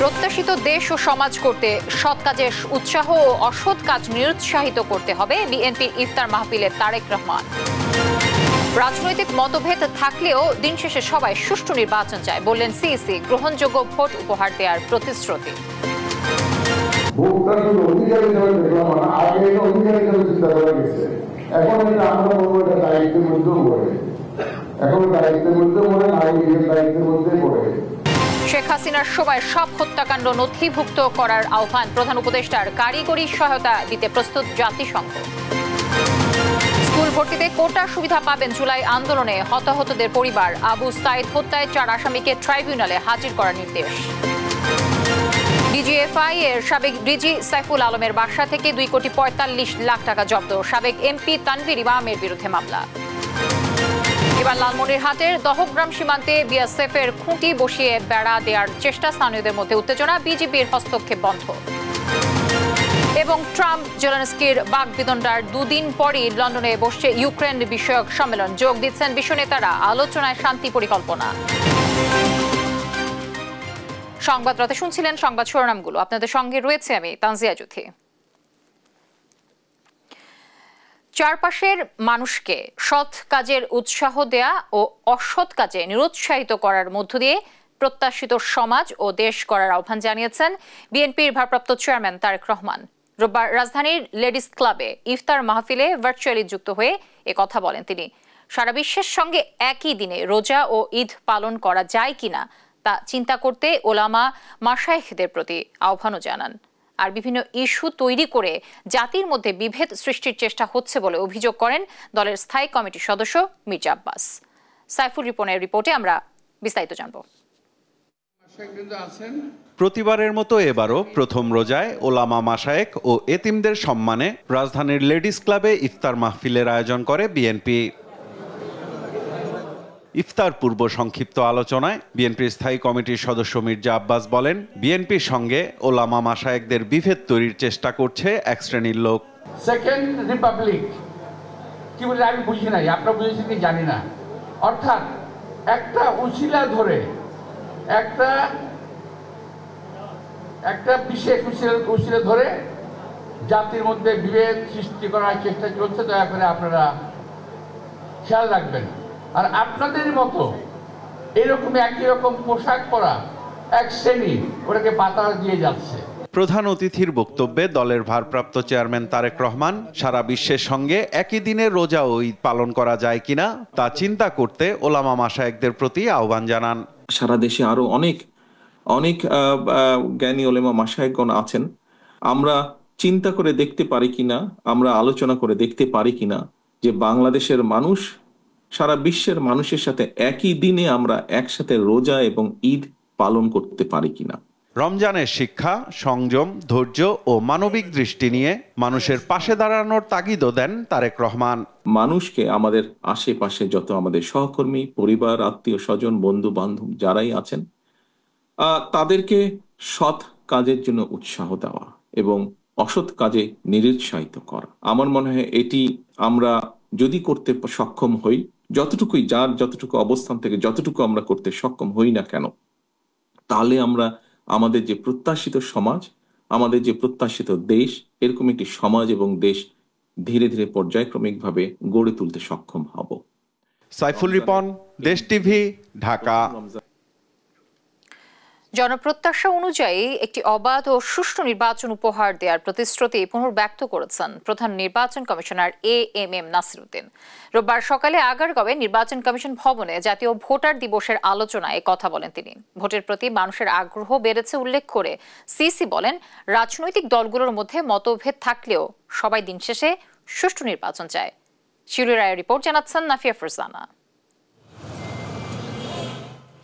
প্রত্যাশিত দেশ ও সমাজ করতে সৎ কাজের উৎসাহ ও অসৎ কাজ নিরুৎসাহিত করতে হবে বিএনপির ইফতার মাহফিলে তারেক রহমান। রাজনৈতিক মতভেদ থাকলেও দিন শেষে সবাই সুষ্ঠু নির্বাচন চায় বললেন সিইসি। গ্রহণযোগ্য ভোট উপহার দেওয়ার প্রতিশ্রুতি। শেখ হাসিনার সময় সব হত্যাকাণ্ড নথিভুক্ত করার আহ্বান প্রধান উপদেষ্টার। কারিগরি সহায়তা দিতে প্রস্তুত জাতিসংঘ। স্কুল ভর্তিতে কোটা সুবিধা পাবেন জুলাই আন্দোলনে হতাহতদের পরিবার। আবু সাইদ হত্যায় 4 আসামিকে ট্রাইব্যুনালে হাজির করার নির্দেশ। ডিজিএফআই এর সাবেক ডিজি সাইফুল আলমের বাসা থেকে 2,45,00,000 টাকা জব্দ। সাবেক এমপি তানভীর ইমামের বিরুদ্ধে মামলা। এবার লালমনিরহাটের দহগ্রাম সীমান্তে বিএসএফের খুঁটি বসিয়ে বেড়া দেওয়ার চেষ্টা, স্থানীয়দের মধ্যে উত্তেজনা। বিজিবির হস্তক্ষেপ বন্ধ। এবং ট্রাম্প জেলেনস্কির বাগবিতণ্ডার 2 দিন পরই লন্ডনে বসছে ইউক্রেন বিষয়ক সম্মেলন। যোগ দিচ্ছেন বিশ্ব নেতারা। আলোচনায় শান্তি পরিকল্পনা। সংবাদ রাতে শুনছিলেন সংবাদ শিরোনামগুলো। আপনাদের সঙ্গে রয়েছে আমি তানজিয়া জুথি। চারপাশের মানুষকে সৎ কাজের উৎসাহ দেয়া ও অসৎ কাজে নিরুৎসাহিত করার মধ্য দিয়ে প্রত্যাশিত সমাজ ও দেশ গড়ার আহ্বান জানিয়েছেন বিএনপির ভারপ্রাপ্ত চেয়ারম্যান তারেক রহমান। রোববার রাজধানীর লেডিস ক্লাবে ইফতার মাহফিলে ভার্চুয়ালি যুক্ত হয়ে কথা বলেন তিনি। সারা বিশ্বের সঙ্গে একই দিনে রোজা ও ঈদ পালন করা যায় কিনা তা চিন্তা করতে ওলামা মাশায়েখদের প্রতি আহ্বানও জানান। আর বিভিন্ন ইস্যু তৈরি করে জাতির মধ্যে বিভেদ সৃষ্টির চেষ্টা হচ্ছে বলে অভিযোগ করেন দলের স্থায়ী কমিটির সদস্য মির্জা আব্বাস। সাইফুল রিপনের রিপোর্টে আমরা বিস্তারিত জানব। প্রতিবারের মতো এবারও প্রথম রোজায় ওলামা মাশায়েখ ও এতিমদের সম্মানে রাজধানীর লেডিস ক্লাবে ইফতার মাহফিলের আয়োজন করে বিএনপি। ইফতার পূর্ব সংক্ষিপ্ত আলোচনায় বিএনপির স্থায়ী কমিটির সদস্য মির্জা আব্বাস বলেন, বিএনপির সঙ্গে ওলামা মাশায়েখদের বিভেদ তৈরির চেষ্টা করছে এক শ্রেণীর লোক। সেকেন্ড রিপাবলিক কি বলে আমি বুঝি নাই, আপনারা বুঝেছেন কি জানি না। অর্থাৎ একটা উসিলা ধরে একটা বিশেষ উসিলা ধরে জাতির মধ্যে বিভেদ সৃষ্টি করার চেষ্টা চলছে। দয়া করে আপনারা খেয়াল রাখবেন। আর আপনাদের মতো এরকম একই রকম পোশাক পরা এক শ্রেণী ওটাকে বাতাস দিয়ে যাচ্ছে। প্রধান অতিথির বক্তব্যে দলের ভারপ্রাপ্ত চেয়ারম্যান তারেক রহমান সারা বিশ্বের সঙ্গে একই দিনে রোজা ও ঈদ পালন করা যায় কিনা তা চিন্তা করতে ওলামা মাশায়েখদের প্রতি আহ্বান জানান। সারা দেশে আরো অনেক জ্ঞানী ওলামা মাশায়েখগণ আছেন। আমরা চিন্তা করে দেখতে পারি কিনা, আমরা আলোচনা করে দেখতে পারি কিনা যে বাংলাদেশের মানুষ সারা বিশ্বের মানুষের সাথে একই দিনে আমরা একসাথে রোজা এবং ঈদ পালন করতে পারি কিনা। রমজানের শিক্ষা, সংযম, ধৈর্য ও মানবিক দৃষ্টি নিয়ে মানুষের পাশে দাঁড়ানোর তাগিদও দেন তারেক রহমান। মানুষকে আমাদের আশেপাশে যত আমাদের সহকর্মী, পরিবার, আত্মীয় স্বজন, বন্ধু বান্ধব যারাই আছেন তাদেরকে সৎ কাজের জন্য উৎসাহ দেওয়া এবং অসৎ কাজে নিরুৎসাহিত করা। আমার মনে হয় এটি আমরা যদি করতে সক্ষম হই, যতটুকুই যার যতটুকু অবস্থান থেকে যতটুকু আমরা করতে সক্ষম হই না কেন, তাহলে আমরা আমাদের যে প্রত্যাশিত সমাজ, আমাদের যে প্রত্যাশিত দেশ, এরকম একটি সমাজ এবং দেশ ধীরে ধীরে পর্যায়ক্রমিকভাবে গড়ে তুলতে সক্ষম হব। সাইফুল রিপন, দেশ টিভি, ঢাকা। জনপ্রত্যাশা অনুযায়ী একটি অবাধ ও সুষ্ঠু নির্বাচন উপহার দেওয়ার প্রতিশ্রুতি পুনর্ব্যক্ত করেছেন প্রধান নির্বাচন কমিশনার এএমএম নাসির উদ্দিন। রোববার সকালে আগারগাঁওয়ে নির্বাচন কমিশন ভবনে জাতীয় ভোটার দিবসের আলোচনায় কথা বলেন তিনি। ভোটের প্রতি মানুষের আগ্রহ বেড়েছে উল্লেখ করে সিসি বলেন, রাজনৈতিক দলগুলোর মধ্যে মতভেদ থাকলেও সবাই দিন শেষে সুষ্ঠু নির্বাচন চায়। শিউলি রায়ের রিপোর্ট জানাচ্ছেন নাফিয়া ফারজানা।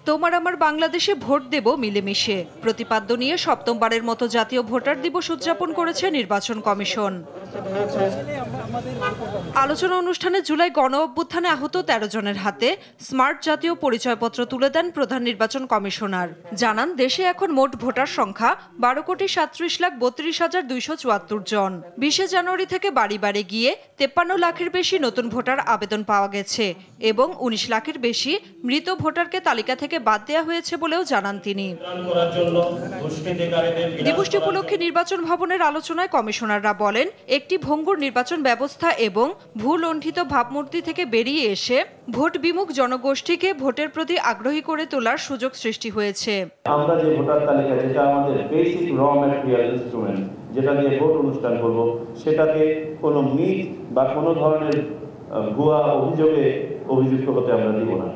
তোমার আমার বাংলাদেশে ভোট দেব মিলেমিশে প্রতিপাদ্য নিয়ে সপ্তমবারের মতো জাতীয় ভোটার দিবস উদযাপন করেছে নির্বাচন কমিশন। আলোচনা অনুষ্ঠানে জুলাই গণ অভ্যুত্থানে আহত ১৩ জনের হাতে স্মার্ট জাতীয় পরিচয়পত্র তুলে দেন প্রধান নির্বাচন কমিশনার। জানান, দেশে এখন মোট ভোটার সংখ্যা ১২,৩৭,৩২,২৭৪ জন। ২০ জানুয়ারি থেকে বাড়ি বাড়ি গিয়ে ৫৩ লাখের বেশি নতুন ভোটার আবেদন পাওয়া গেছে এবং ১৯ লাখের বেশি মৃত ভোটারকে তালিকা থেকে বাদ দেওয়া হয়েছে বলেও জানান তিনি। দিবসটি উপলক্ষে নির্বাচন ভবনের আলোচনায় কমিশনাররা বলেন, একটি ভঙ্গুর নির্বাচন ব্যবস্থা এবং ভূলণ্ঠিত ভাবমূর্তি থেকে বেরিয়ে এসে ভোট বিমুখ জনগোষ্ঠীকে ভোটের প্রতি আগ্রহী করে তোলার সুযোগ সৃষ্টি হয়েছে। আমরা যে ভোটার তালিকা, যেটা আমাদের বেসিক র ম্যাটেরিয়াল ইনস্ট্রুমেন্ট, যেটা দিয়ে ভোট অনুষ্ঠান করব, সেটাকে কোনো মিথ বা কোনো ধরনের ভুয়া অভিযোগে অভিযুক্ত হতে আমরা দিব না।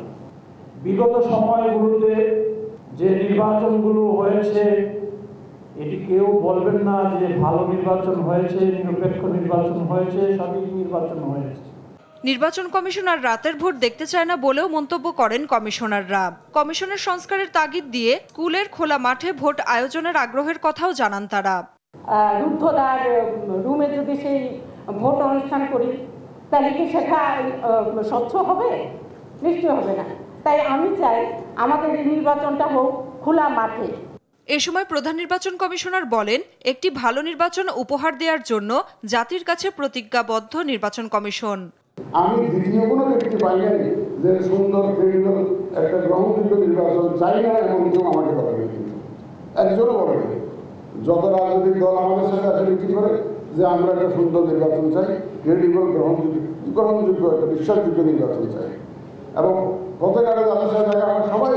বিগত সময়গুলোতে যে নির্বাচনগুলো হয়েছে, এটি কেউ বলবেন না যে ভালো নির্বাচন হয়েছে, নিরপেক্ষ নির্বাচন হয়েছে, সঠিক নির্বাচন হয়েছে। নির্বাচন কমিশন আর রাতের ভোট দেখতে চায় না বলেও মন্তব্য করেন কমিশনাররা। কমিশনের সংস্কারের তাগিদ দিয়ে স্কুলের খোলা মাঠে ভোট আয়োজনের আগ্রহের কথাও জানান তারা। রুদ্ধদ্বার রুমে যদি সেই ভোট অনুষ্ঠান করি, তাহলে কি সেটা স্বচ্ছ হবে? নিশ্চয় হবে না। তাই আমি চাই আমাদের এই নির্বাচনটা হোক খোলা মাঠে। এ সময় প্রধান নির্বাচন কমিশনার বলেন, একটি ভালো নির্বাচন উপহার দেওয়ার জন্য জাতির কাছে প্রতিজ্ঞাবদ্ধ নির্বাচন কমিশন। আমি দ্বিতীয় কোনো দেখতে পাই নাই যে সুন্দর ক্রেডিবল একটা গ্রহণযোগ্য নির্বাচন চাই না, এমন কেউ আমাকে বলেনি, কিন্তু একজনও বলেনি। যত রাজনৈতিক দল আমাদের সাথে আসলে কি করে যে আমরা একটা সুন্দর নির্বাচন চাই, ক্রেডিবল গ্রহণযোগ্য একটা বিশ্বাসযোগ্য নির্বাচন চাই, এবং গতকালে যাদের সাথে দেখা আমরা সবাই।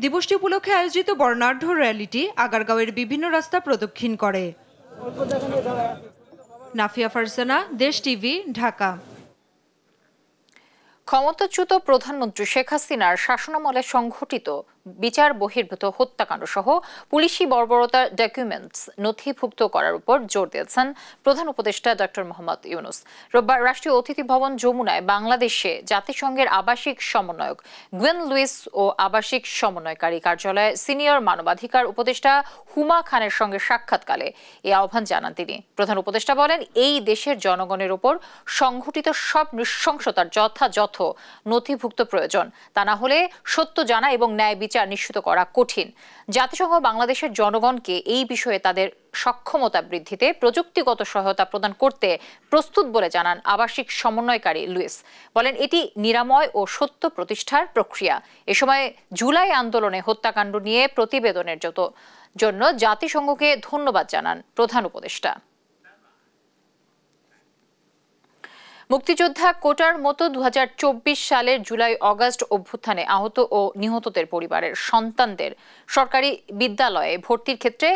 দিবসটি উপলক্ষে আয়োজিত বর্ণাঢ্য র্যালিটি আগারগাঁওয়ের বিভিন্ন রাস্তা প্রদক্ষিণ করে। নাফিয়া ফারজানা, দেশ টিভি, ঢাকা। ক্ষমতাচ্যুত প্রধানমন্ত্রী শেখ হাসিনার শাসনামলে সংঘটিত বিচার বহির্ভূত হত্যাকাণ্ড সহ পুলিশি বর্বরতার ডকুমেন্টস নথিভুক্ত করার উপর জোর দিয়েছেন প্রধান উপদেষ্টা ডক্টর মোহাম্মদ ইউনূস। রোববার রাষ্ট্রীয় অতিথি ভবন যমুনায় বাংলাদেশে জাতিসংঘের আবাসিক সমন্বয়ক গুয়েন লুইস ও আবাসিক সমন্বয়কারী কার্যালয়ে সিনিয়র মানবাধিকার উপদেষ্টা হুমা খানের সঙ্গে সাক্ষাৎকালে এই আহ্বান জানান তিনি। প্রধান উপদেষ্টা বলেন, এই দেশের জনগণের উপর সংঘটিত সব নৃশংসতার যথাযথ নথিভুক্ত প্রয়োজন। তা না হলে সত্য জানা এবং ন্যায় বিচার নিশ্চিত করা কঠিন। জাতিসংঘ বাংলাদেশের জনগণকে এই বিষয়ে তাদের সক্ষমতা বৃদ্ধিতে প্রযুক্তিগত সহায়তা প্রদান করতে প্রস্তুত বলে জানান আবাসিক সমন্বয়কারী লুইস। বলেন, এটি নিরাময় ও সত্য প্রতিষ্ঠার প্রক্রিয়া। এ সময় জুলাই আন্দোলনে হত্যাকাণ্ড নিয়ে প্রতিবেদনের জন্য জাতিসংঘকে ধন্যবাদ জানান প্রধান উপদেষ্টা। মুক্তিযোদ্ধা কোটার মতো ২০২৪ সালের জুলাই অগাস্ট অভ্যুত্থানে আহত ও নিহতদের পরিবারের সন্তানদের সরকারি বিদ্যালয়ে ভর্তির ক্ষেত্রে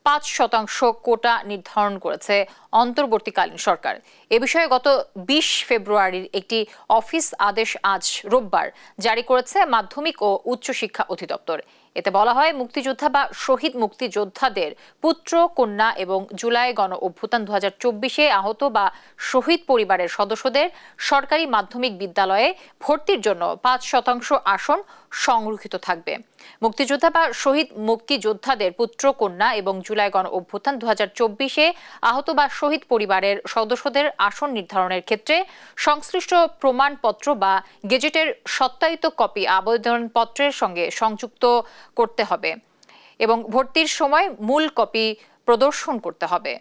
৫% কোটা নির্ধারণ করেছে অন্তর্বর্তীকালীন সরকার। এ বিষয়ে গত ২০ ফেব্রুয়ারির একটি অফিস আদেশ আজ রোববার জারি করেছে মাধ্যমিক ও উচ্চশিক্ষা অধিদপ্তর। এতে বলা হয়, মুক্তিযোদ্ধা বা শহীদ মুক্তিযোদ্ধাদের পুত্র, কন্যা এবং জুলাই গণ অভ্যুত্থান ২০২৪-এ আহত বা শহীদ পরিবারের সদস্যদের সরকারি মাধ্যমিক বিদ্যালয়ে ভর্তির জন্য ৫% আসন সংরক্ষিত থাকবে। মুক্তিযোদ্ধা বা শহীদ মুক্তিযোদ্ধাদের পুত্র, কন্যা এবং জুলাই গণ অভ্যুত্থান ২০২৪-এ আহত বা শহীদ পরিবারের সদস্যদের আসন নির্ধারণের ক্ষেত্রে সংশ্লিষ্ট প্রমাণপত্র বা গেজেটের সত্যায়িত কপি আবেদনপত্রের সঙ্গে সংযুক্ত করতে হবে এবং ভর্তির সময় মূল কপি প্রদর্শন করতে হবে।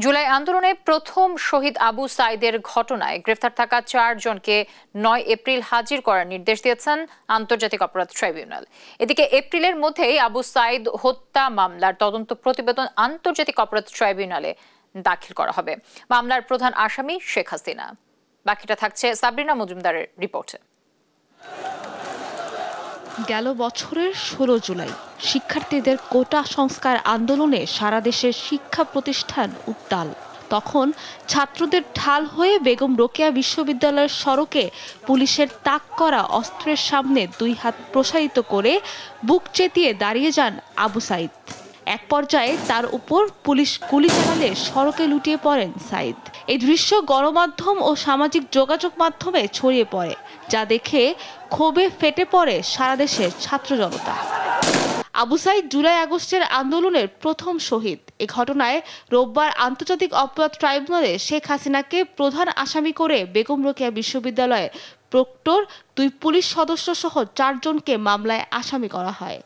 জুলাই আন্দোলনে প্রথম শহীদ আবু সাইদের ঘটনায় গ্রেফতার থাকা ৪ জনকে ৯ এপ্রিল হাজির করার নির্দেশ দিয়েছেন আন্তর্জাতিক অপরাধ ট্রাইব্যুনাল। এদিকে এপ্রিলের মধ্যেই আবু সাইদ হত্যা মামলার তদন্ত প্রতিবেদন আন্তর্জাতিক অপরাধ ট্রাইব্যুনালে দাখিল করা হবে। মামলার প্রধান আসামি শেখ হাসিনা। বাকিটা থাকছে সাবরিনা মজুমদারের রিপোর্টে। গেল বছরের ১৬ জুলাই শিক্ষার্থীদের কোটা সংস্কার আন্দোলনে সারা দেশের শিক্ষা প্রতিষ্ঠান উত্তাল। তখন ছাত্রদের ঢাল হয়ে বেগম রোকেয়া বিশ্ববিদ্যালয়ের সড়কে পুলিশের তাক করা অস্ত্রের সামনে ২ হাত প্রসারিত করে বুক চেতিয়ে দাঁড়িয়ে যান আবু সাইদ। এক পর্যায়ে তার উপর পুলিশ গুলি চালালে সড়কে লুটিয়ে পড়েন সাইদ। এই দৃশ্য গণমাধ্যম ও সামাজিক যোগাযোগ মাধ্যমে ছড়িয়ে পড়ে, যা দেখে ক্ষোভে ফেটে পড়ে সারা দেশের ছাত্র জনতা। আবু সাইদ জুলাই আগস্টের আন্দোলনের প্রথম শহীদ। এ ঘটনায় রোববার আন্তর্জাতিক অপরাধ ট্রাইব্যুনালে শেখ হাসিনাকে প্রধান আসামি করে বেগম রোকেয়া বিশ্ববিদ্যালয়ে প্রক্টর 2 পুলিশ সদস্য সহ 4 জনকে মামলায় আসামি করা হয়।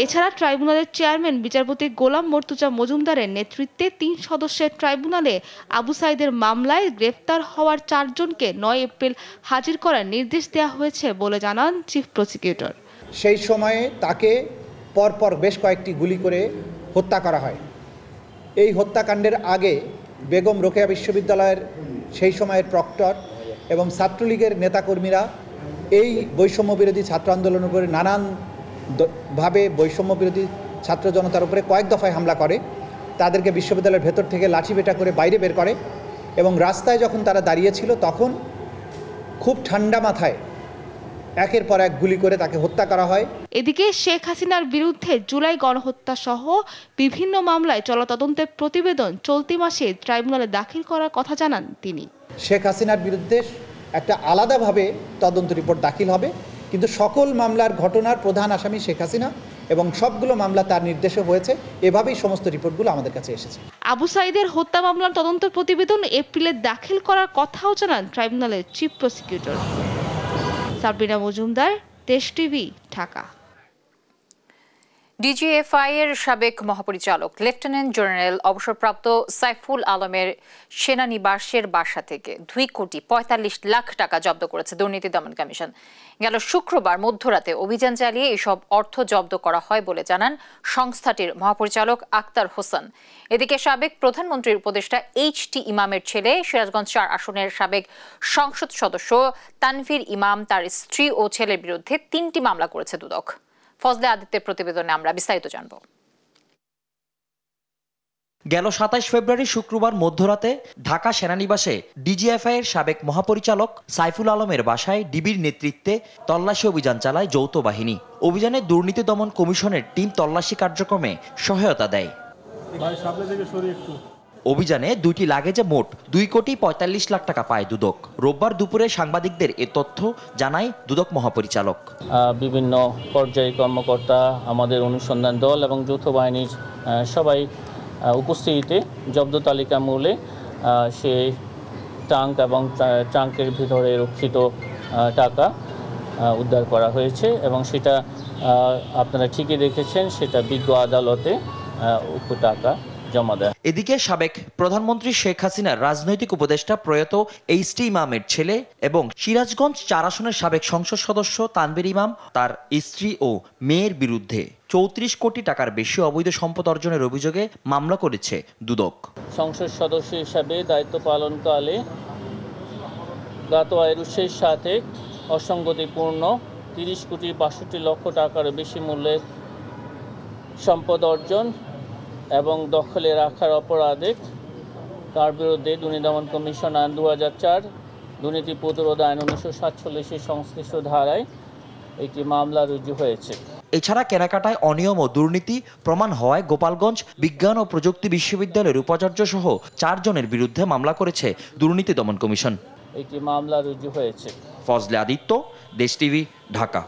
এছাড়া ট্রাইব্যুনালের চেয়ারম্যান বিচারপতি গোলাম মর্তুজা মজুমদারের নেতৃত্বে 3 সদস্যের ট্রাইব্যুনালে আবু সাইদের মামলায় গ্রেফতার হওয়ার 4 জনকে 9 এপ্রিল হাজির করার নির্দেশ দেওয়া হয়েছে বলে জানান চিফ প্রসিকিউটর। সেই সময়ে তাকে পরপর বেশ কয়েকটি গুলি করে হত্যা করা হয়। এই হত্যাকাণ্ডের আগে বেগম রোকেয়া বিশ্ববিদ্যালয়ের সেই সময়ের প্রক্টর এবং ছাত্রলীগের নেতাকর্মীরা এই বৈষম্য বিরোধী ছাত্র আন্দোলনের উপরে নানানভাবে বৈষম্য বিরোধী ছাত্র জনতার উপরে কয়েক দফায় হামলা করে, তাদেরকে বিশ্ববিদ্যালয়ের ভেতর থেকে লাঠিপেটা করে বাইরে বের করে এবং রাস্তায় যখন তারা দাঁড়িয়েছিল তখন খুব ঠান্ডা মাথায় একের পর এক গুলি করে তাকে হত্যা করা হয়। এদিকে শেখ হাসিনার বিরুদ্ধে জুলাই গণহত্যা সহ বিভিন্ন মামলায় চলা তদন্তের প্রতিবেদন চলতি মাসে ট্রাইব্যুনালে দাখিল করার কথা জানান তিনি। শেখ হাসিনার বিরুদ্ধে একটা আলাদাভাবে তদন্ত রিপোর্ট দাখিল হবে, কিন্তু সকল মামলার ঘটনার প্রধান আসামি শেখ হাসিনা এবং সবগুলো মামলা তার নির্দেশে হয়েছে, এভাবেই সমস্ত রিপোর্টগুলো আমাদের কাছে এসেছে। আবু সাইদের হত্যা মামলার তদন্ত প্রতিবেদন এপ্রিলে দাখিল করার কথাও জানান ট্রাইব্যুনালের চিফ প্রসিকিউটর। সাবরিনা মজুমদার, দেশ টিভি, ঢাকা। ডিজিএফআই এর সাবেক মহাপরিচালক লেফটেন্যান্ট জেনারেল অবসরপ্রাপ্ত সাইফুল আলমের সেনানিবাসের বাসা থেকে 2,45,00,000 টাকা জব্দ করেছে দুর্নীতি দমন কমিশন। গেল শুক্রবার মধ্যরাতে অভিযান চালিয়ে এসব অর্থ জব্দ করা হয় বলে জানান সংস্থাটির মহাপরিচালক আক্তার হোসেন। এদিকে সাবেক প্রধানমন্ত্রীর উপদেষ্টা এইচ.টি. ইমামের ছেলে সিরাজগঞ্জ 4 আসনের সাবেক সংসদ সদস্য তানভীর ইমাম তার স্ত্রী ও ছেলের বিরুদ্ধে 3টি মামলা করেছে দুদক। ফজলে আদিত্যের প্রতিবেদনে আমরা বিস্তারিত জানব। গেল 27 ফেব্রুয়ারি শুক্রবার মধ্যরাতে ঢাকা সেনানিবাসে ডিজিএফআই এর সাবেক মহাপরিচালক সাইফুল আলমের বাসায় ডিবির নেতৃত্বে তল্লাশি অভিযান চালায় যৌথ বাহিনী। অভিযানে দুর্নীতি দমন কমিশনের টিম তল্লাশি কার্যক্রমে সহায়তা দেয়। অভিযানে 2টি লাগেজে মোট 2,45,00,000 টাকা পায় দুদক। রোববার দুপুরে সাংবাদিকদের এ তথ্য জানায় দুদক মহাপরিচালক। বিভিন্ন পর্যায়ে কর্মকর্তা, আমাদের অনুসন্ধান দল এবং যৌথ বাহিনীর সবাই উপস্থিতিতে জব্দ তালিকা মূলে সেই ট্রাঙ্ক এবং ট্রাঙ্কের ভিতরে রক্ষিত টাকা উদ্ধার করা হয়েছে এবং সেটা আপনারা ঠিকই দেখেছেন, সেটা বিজ্ঞ আদালতে উক্ত টাকা জমা দেয়। এদিকে সাবেক প্রধানমন্ত্রী শেখ হাসিনার রাজনৈতিক উপদেষ্টা প্রয়াত এইচ.টি. ইমামের ছেলে এবং সিরাজগঞ্জ 4 আসনের সাবেক সংসদ সদস্য তানভীর ইমাম তার স্ত্রী ও মেয়ের বিরুদ্ধে 34 কোটি টাকার বেশি অবৈধ সম্পদ অর্জনের অভিযোগে মামলা করেছে দুদক। সংসদ সদস্য হিসাবে দায়িত্ব পালনকালে গত আয়ের উৎসের সাথে অসঙ্গতিপূর্ণ 30,65,00,000 টাকার বেশি মূল্যের সম্পদ অর্জন এবং দখলে রাখার অপরাধে তার বিরুদ্ধে দুর্নীতি দমন কমিশন আইন 2004, দুর্নীতি প্রতিরোধ আইন 1947 সংশ্লিষ্ট ধারায় একটি মামলা রুজু হয়েছে। এছাড়া কেনাকাটায় অনিয়ম ও দুর্নীতি প্রমাণ হওয়ায় গোপালগঞ্জ বিজ্ঞান ও প্রযুক্তি বিশ্ববিদ্যালয়ের উপাচার্য সহ 4 জনের বিরুদ্ধে মামলা করেছে দুর্নীতি দমন কমিশন। একটি মামলা রুজু হয়েছে। ফজলে আদিত্য, দেশ টিভি, ঢাকা।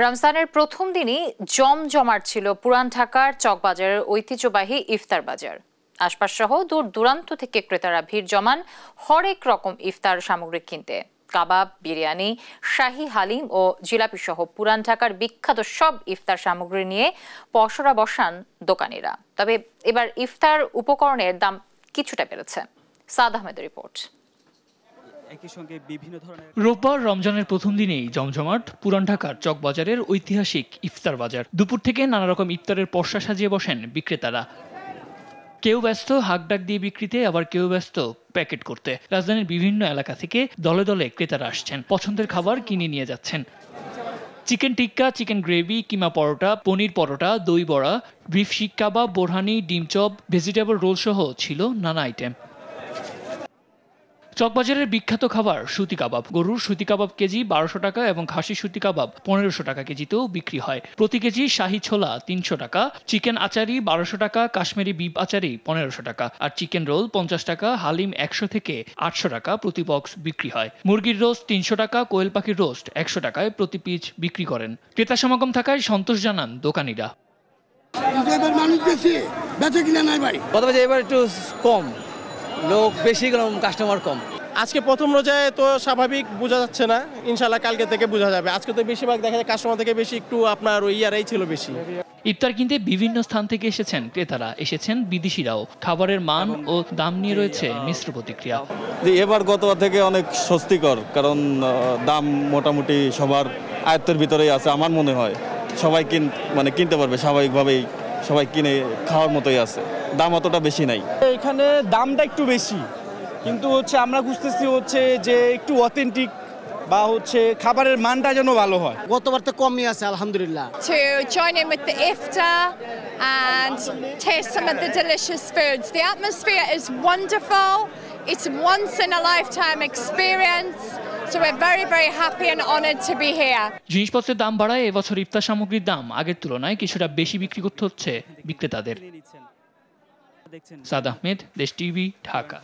রমজানের প্রথম দিনই জমজমাট ছিল পুরান ঢাকার চকবাজারের ঐতিহ্যবাহী ইফতার বাজার। আশপাশ সহ দূর দূরান্ত থেকে ক্রেতারা ভিড় জমান হরেক রকম ইফতার সামগ্রী কিনতে। কাবাব, বিরিয়ানি, শাহী হালিম ও জিলাপি সহ পুরান ঢাকার বিখ্যাত সব ইফতার সামগ্রী নিয়ে পসরা বসান দোকানিরা। তবে এবার ইফতার উপকরণের দাম কিছুটা বেড়েছে। সাদ আহমেদের রিপোর্ট। রোববার রমজানের প্রথম দিনেই জমজমাট পুরান ঢাকার চকবাজারের ঐতিহাসিক ইফতার বাজার। দুপুর থেকে নানা রকম ইফতারের পসরা সাজিয়ে বসেন বিক্রেতারা। কেউ ব্যস্ত হাঁকডাক দিয়ে বিক্রিতে, আবার কেউ ব্যস্ত প্যাকেট করতে। রাজধানীর বিভিন্ন এলাকা থেকে দলে দলে ক্রেতারা আসছেন, পছন্দের খাবার কিনে নিয়ে যাচ্ছেন। চিকেন টিক্কা, চিকেন গ্রেভি, কিমা পরোটা, পনির পরোটা, দই বড়া, বিফ শিক কাবাব, বোরহানি, ডিম চপ, ভেজিটেবল রোল সহ ছিল নানা আইটেম। চকবাজারের বিখ্যাত খাবার সুতি কাবাব। গরুর সুতি কাবাব কেজি 1200 টাকা এবং খাসি সুতি কাবাব 1500 টাকা কেজিতেও বিক্রি হয়। প্রতি কেজি শাহী ছোলা 300 টাকা, চিকেন আচারি 1200 টাকা, কাশ্মীরি বিফ আচারি 1500 টাকা, আর চিকেন রোল 50 টাকা, হালিম 100 থেকে 800 টাকা প্রতি বক্স বিক্রি হয়। মুরগির রোস্ট 300 টাকা, কোয়েল পাখির রোস্ট 100 টাকায় প্রতি পিস বিক্রি করেন। ক্রেতা সমাগম থাকায় সন্তোষ জানান দোকানিরা। মানুষ বেশি, বেচে কিনা নাই ভাই। এবার একটু কম, লোক বেশি, কাস্টমার কম। আজকে প্রথম রোজায় তো স্বাভাবিক বোঝা যাচ্ছে না, ইনশাল্লাহ কালকে থেকে বোঝা যাবে। আজকে তো বেশিরভাগ দেখা যায় কাস্টমার থেকে বেশি একটু আপনার ওই ইয়ারাই ছিল বেশি। ইফতার কিনতে বিভিন্ন স্থান থেকে এসেছেন ক্রেতারা, এসেছেন বিদেশিরাও। খাবারের মান ও দাম নিয়ে রয়েছে মিশ্র প্রতিক্রিয়া। এবার গতবার থেকে অনেক স্বস্তিকর, কারণ দাম মোটামুটি সবার আয়ত্তের ভিতরেই আছে। আমার মনে হয় সবাই কিনতে পারবে, স্বাভাবিকভাবেই সবাই কিনে খাওয়ার মতোই আছে। দাম অতটা বেশি নাই। এখানে দামটা একটু বেশি, কিন্তু আমরা খুঁজতেছি যে একটু অথেন্টিক বা খাবারের মানটা যেন ভালো হয়। গতবার তো কমই আছে আলহামদুলিল্লাহ। To join in with the iftar and taste some of the delicious foods. The atmosphere is wonderful. It's once in a lifetime experience. So we're very, very happy and honoured to be here. জিনিসপত্রের দাম বাড়ায় এবছর ইফতার সামগ্রীর দাম আগের তুলনায় কিছুটা বেশি বিক্রি করতে হচ্ছে বিক্রেতাদের। সাদ আহমেদ, দেশ টিভি, ঢাকা।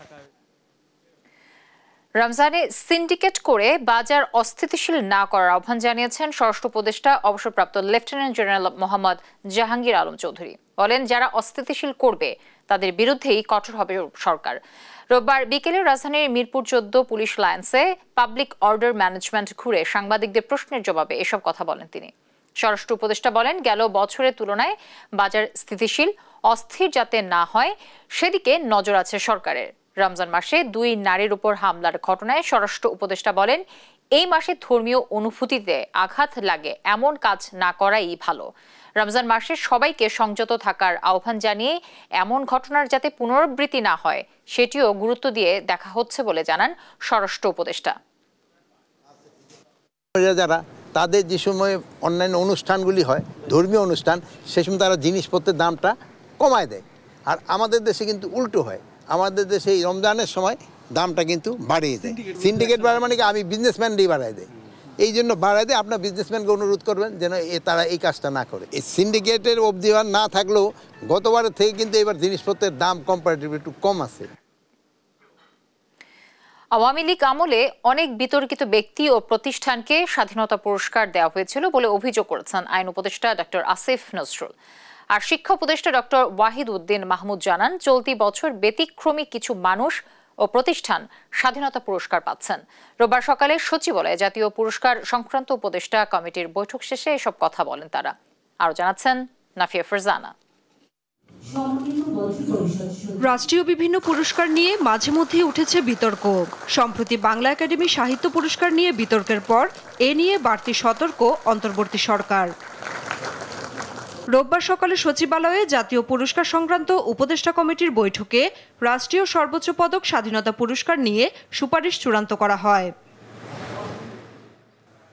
রমজানে সিন্ডিকেট করে বাজার অস্থিতিশীল না করার আহ্বান জানিয়েছেন স্বরাষ্ট্র উপদেষ্টা অবসরপ্রাপ্ত লেফটেন্যান্ট জেনারেল মোহাম্মদ জাহাঙ্গীর আলম চৌধুরী। বলেন, যারা অস্থিতিশীল করবে তাদের বিরুদ্ধেই কঠোর হবে সরকার। রোববার বিকেলে রাজধানীর মিরপুর 14 পুলিশ লাইন্সে পাবলিক অর্ডার ম্যানেজমেন্ট ঘুরে সাংবাদিকদের প্রশ্নের জবাবে এসব কথা বলেন তিনি। স্বরাষ্ট্র উপদেষ্টা বলেন, গেল বছরের তুলনায় বাজার স্থিতিশীল, অস্থির যাতে না হয় সেদিকে নজর আছে সরকারের। রমজান মাসে 2 নারীর উপর হামলার ঘটনায় স্বরাষ্ট্র উপদেষ্টা বলেন, এই মাসে ধর্মীয় অনুভূতিতে আঘাত লাগে এমন কাজ না করাই ভালো। রমজান মাসে সবাইকে সংযত থাকার আহ্বান জানিয়ে এমন ঘটনার যাতে পুনরাবৃত্তি না হয় সেটিও গুরুত্ব দিয়ে দেখা হচ্ছে বলে জানান স্বরাষ্ট্র উপদেষ্টা। যারা তাদের যে সময় অন্যান্য অনুষ্ঠানগুলি হয়, ধর্মীয় অনুষ্ঠান, সে সময় তারা জিনিসপত্রের দামটা কমায় দেয়। আর আমাদের দেশে কিন্তু উল্টো হয়, আমাদের দেশে এই রমজানের সময় দামটা কিন্তু বাড়িয়ে দেয়। সিন্ডিকেট বাড়ায় মানে কি, আমি বিজনেসম্যানরাই বাড়ায় দেয়। এই জন্য বাড়ায় দেয়। আপনার বিজনেসম্যানকে অনুরোধ করবেন যেন তারা এই কাজটা না করে। এই সিন্ডিকেটের অবধিমান না থাকলেও গতবারের থেকে কিন্তু এবার জিনিসপত্রের দাম কম্পারেটিভলি একটু কম আছে। আওয়ামী লীগ আমলে অনেক বিতর্কিত ব্যক্তি ও প্রতিষ্ঠানকে স্বাধীনতা পুরস্কার দেওয়া হয়েছিল বলে অভিযোগ করেছেন আইন উপদেষ্টা ডক্টর আসিফ নজরুল। আর শিক্ষা উপদেষ্টা ডক্টর ওয়াহিদ উদ্দিন মাহমুদ জানান, চলতি বছর ব্যতিক্রমী কিছু মানুষ ও প্রতিষ্ঠান স্বাধীনতা পুরস্কার পাচ্ছেন। রোববার সকালে সচিবালয়ে জাতীয় পুরস্কার সংক্রান্ত উপদেষ্টা কমিটির বৈঠক শেষে এসব কথা বলেন তারা। আরো জানাচ্ছেন নাফিয়া ফারজানা। রাষ্ট্রীয় বিভিন্ন পুরস্কার নিয়ে মাঝে মধ্যে উঠেছে বিতর্ক। সম্প্রতি বাংলা একাডেমি সাহিত্য পুরস্কার নিয়ে বিতর্কের পর এ নিয়ে বাড়তি সতর্ক অন্তর্বর্তী সরকার। রোববার সকালে সচিবালয়ে জাতীয় পুরস্কার সংক্রান্ত উপদেষ্টা কমিটির বৈঠকে রাষ্ট্রীয় সর্বোচ্চ পদক স্বাধীনতা পুরস্কার নিয়ে সুপারিশ চূড়ান্ত করা হয়।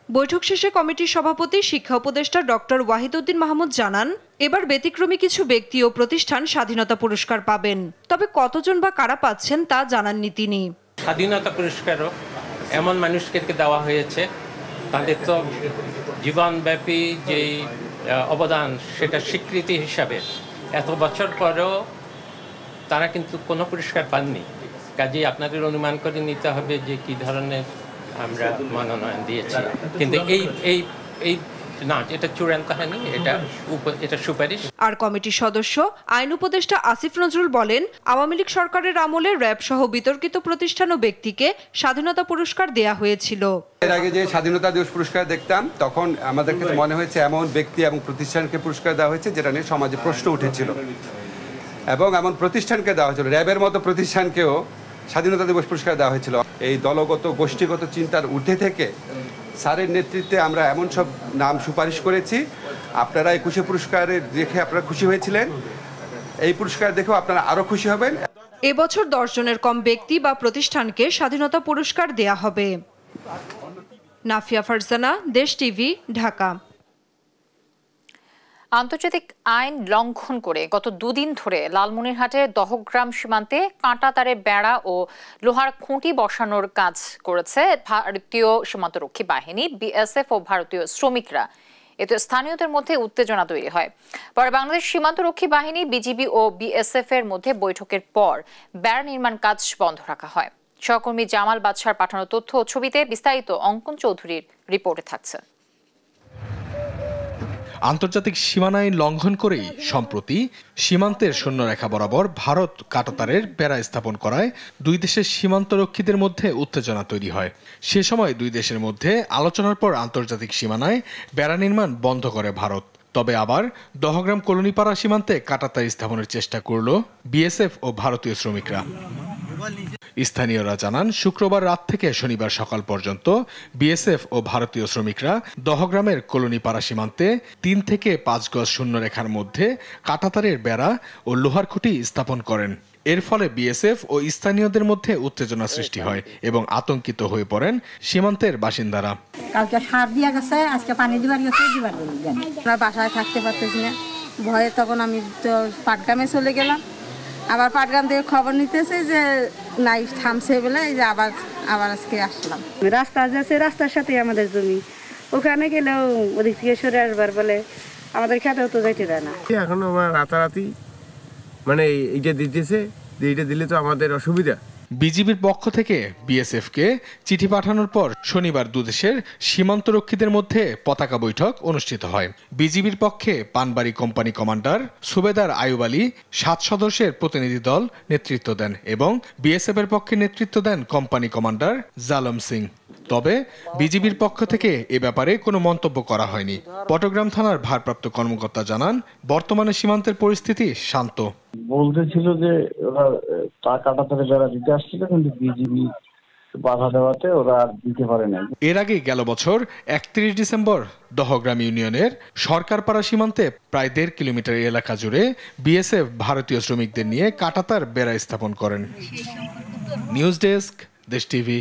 বৈঠক শেষে কমিটির সভাপতি শিক্ষা উপদেষ্টা ডক্টর ওয়াহিদ উদ্দিন মাহমুদ জানান, এবার ব্যতিক্রমী কিছু ব্যক্তি ও প্রতিষ্ঠান স্বাধীনতা পুরস্কার পাবেন, তবে কতজন বা কারা পাচ্ছেন তা জানাননি তিনি। স্বাধীনতা পুরস্কারও এমন মানুষকে দেওয়া হয়েছে তাদের তো জীবনব্যাপী যেই অবদান, সেটা স্বীকৃতি হিসাবে এত বছর পরেও তারা কিন্তু কোনো পুরস্কার পাননি। কাজেই আপনাদের অনুমান করে নিতে হবে যে কি ধরনের আমরা মনোনয়ন দিয়েছি। কিন্তু এই না, এটা চূড়ান্ত হয়নি, এটা সুপারিশ। আর কমিটির সদস্য আইন উপদেষ্টা আসিফ নজরুল বলেন, আওয়ামী লীগ সরকারের আমলে র‍্যাব সহ বিতর্কিত প্রতিষ্ঠান ও ব্যক্তিকে স্বাধীনতা পুরস্কার দেয়া হয়েছিল। এর আগে যে স্বাধীনতা দিবস পুরস্কার দেখতাম, তখন আমাদের কাছে মনে হয়েছে এমন ব্যক্তি এবং প্রতিষ্ঠানকে পুরস্কার দেওয়া হয়েছে যেটা নিয়ে সমাজে প্রশ্ন উঠেছিল, এবং এমন প্রতিষ্ঠানকে দেওয়া হয়েছিল, র‍্যাবের মতো প্রতিষ্ঠানকেও স্বাধীনতা দিবস পুরস্কার দেওয়া হয়েছিল। এই দলগত গোষ্ঠীগত চিন্তার ঊর্ধ্বে থেকে স্যারের নেতৃত্বে আমরা এমন সব নাম সুপারিশ করেছি, আপনারা 21 পুরস্কারে দেখে আপনারা খুশি হয়েছিলেন, এই পুরস্কার দেখেও আপনারা আরো খুশি হবেন। এবছর 10 জনের কম ব্যক্তি বা প্রতিষ্ঠানকে স্বাধীনতা পুরস্কার দেয়া হবে। নাফিয়া ফারজানা, দেশ টিভি, ঢাকা। আন্তর্জাতিক আইন লঙ্ঘন করে গত দুদিন ধরে লালমনিরহাটের দহগ্রাম সীমান্তে কাঁটাতারের বেড়া ও লোহার খুঁটি বসানোর কাজ করেছে ভারতীয় সীমান্তরক্ষী বাহিনী, বিএসএফ ও ভারতীয় শ্রমিকরা। এতে স্থানীয়দের মধ্যে উত্তেজনা তৈরি হয়। পরে বাংলাদেশ সীমান্তরক্ষী বাহিনী, বিজিবি ও বিএসএফ এর মধ্যে বৈঠকের পর বেড়া নির্মাণ কাজ বন্ধ রাখা হয়। সহকর্মী জামাল বাদশার পাঠানো তথ্য ও ছবিতে বিস্তারিত অঙ্কন চৌধুরীর রিপোর্টে থাকছে। আন্তর্জাতিক সীমানা আইন লঙ্ঘন করেই সম্প্রতি সীমান্তের শূন্যরেখা বরাবর ভারত কাঁটাতারের বেড়া স্থাপন করায় দুই দেশের সীমান্তরক্ষীদের মধ্যে উত্তেজনা তৈরি হয়। সে সময় দুই দেশের মধ্যে আলোচনার পর আন্তর্জাতিক সীমানায় বেড়া নির্মাণ বন্ধ করে ভারত। তবে আবার দহগ্রাম কলোনিপাড়া সীমান্তে কাঁটাতার স্থাপনের চেষ্টা করল বিএসএফ ও ভারতীয় শ্রমিকরা। স্থানীয়রা জানান, শুক্রবার রাত থেকে শনিবার সকাল পর্যন্ত বিএসএফ ও ভারতীয় শ্রমিকরা দহগ্রামের কলোনিপাড়া সীমান্তে 3 থেকে 5 গজ শূন্যরেখার মধ্যে কাঁটাতারের বেড়া ও লোহার খুঁটি স্থাপন করেন। এর ফলে বিএসএফ ও স্থানীয়দের মধ্যে উত্তেজনা সৃষ্টি হয় এবং আতঙ্কিত হয়ে পড়েন সীমান্তের বাসিন্দারা। কালকে সার দিয়া গেছে, আজকে পানি দিবার গেছে, আমরা বাসায় থাকতে পারতেছি না ভয়ে। তখন আমি তো পাটগ্রামে চলে গেলাম। আবার পাটগ্রাম থেকে খবর নিতেছে যে নাই থামছে বলে, এই যে আবার আজকে আসলাম। রাস্তা যাচ্ছে, রাস্তার সাথে আমাদের জমি, ওখানে গেলেও ওদিক থেকে সরে আসবার বলে আমাদের খেতেও তো যাইতে দেয় না। এখন আমার রাতারাতি মানে এইটা দিতেছে, এইটা দিলে তো আমাদের অসুবিধা। বিজিবির পক্ষ থেকে বিএসএফকে চিঠি পাঠানোর পর শনিবার দুদেশের সীমান্তরক্ষীদের মধ্যে পতাকা বৈঠক অনুষ্ঠিত হয়। বিজিবির পক্ষে পানবাড়ি কোম্পানি কমান্ডার সুবেদার আয়ুব আলী 7 সদস্যের প্রতিনিধি দল নেতৃত্ব দেন এবং বিএসএফ এর পক্ষে নেতৃত্ব দেন কোম্পানি কমান্ডার জালম সিং। তবে বিজিবির পক্ষ থেকে এ ব্যাপারে কোনো মন্তব্য করা হয়নি। চট্টগ্রাম থানার ভারপ্রাপ্ত কর্মকর্তা জানান, বর্তমানে সীমান্তের পরিস্থিতি শান্ত। বলতেছিল যে ওরা কাঁটাতারের বেড়া দিতে আসছিল, কিন্তু বিজিবি বাধা দেওয়াতে ওরা আর দিতে পারে না। এর আগে গেল বছর 31 ডিসেম্বর দহগ্রাম ইউনিয়নের সরকারপাড়া সীমান্তে প্রায় 1.5 কিলোমিটার এলাকা জুড়ে বিএসএফ ভারতীয় শ্রমিকদের নিয়ে কাঁটাতার বেড়া স্থাপন করেন। নিউজ ডেস্ক, দেশ টিভি।